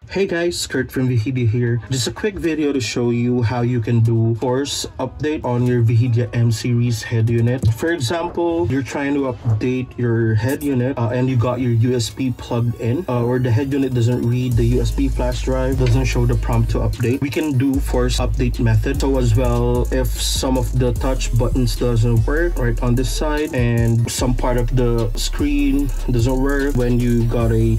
Hey guys, Kurt from Vhedia here. Just a quick video to show you how you can do force update on your Vhedia M series head unit. For example, you're trying to update your head unit and you got your USB plugged in or the head unit doesn't read the USB flash drive, doesn't show the prompt to update. We can do force update method. So as well, if some of the touch buttons doesn't work right on this side and some part of the screen doesn't work, when you got a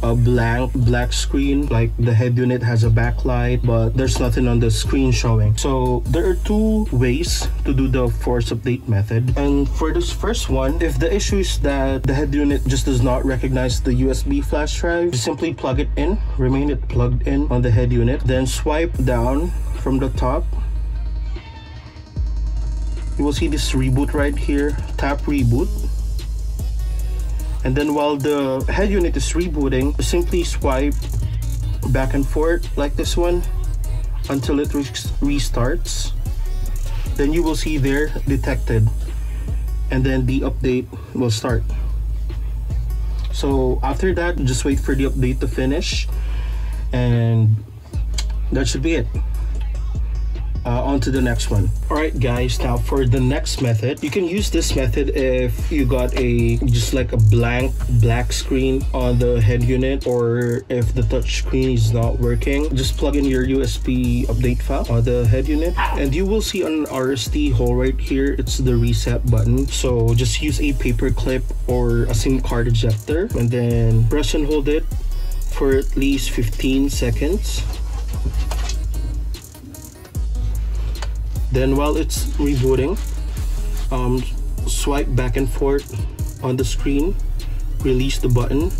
black screen, like the head unit has a backlight but there's nothing on the screen showing. So there are two ways to do the force update method. And for this first one, if the issue is that the head unit just does not recognize the USB flash drive, just simply plug it in, remain it plugged in on the head unit, then swipe down from the top. You will see this reboot right here. Tap reboot. And then while the head unit is rebooting, simply swipe back and forth like this one until it restarts. Then you will see there detected, and then the update will start. So after that, just wait for the update to finish, and that should be it. On to the next one. Alright guys, now for the next method, you can use this method if you got just like a black screen on the head unit, or if the touch screen is not working. Just plug in your USB update file on the head unit and you will see an RST hole right here. It's the reset button. So just use a paper clip or a SIM card ejector and then press and hold it for at least 15 seconds. Then while it's rebooting, swipe back and forth on the screen, release the button,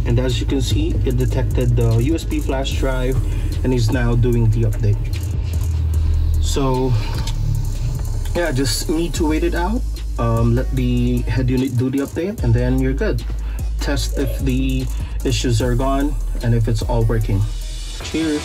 and as you can see, it detected the USB flash drive and is now doing the update. So yeah, just need to wait it out, let the head unit do the update, and then you're good. Test if the issues are gone and if it's all working. Cheers.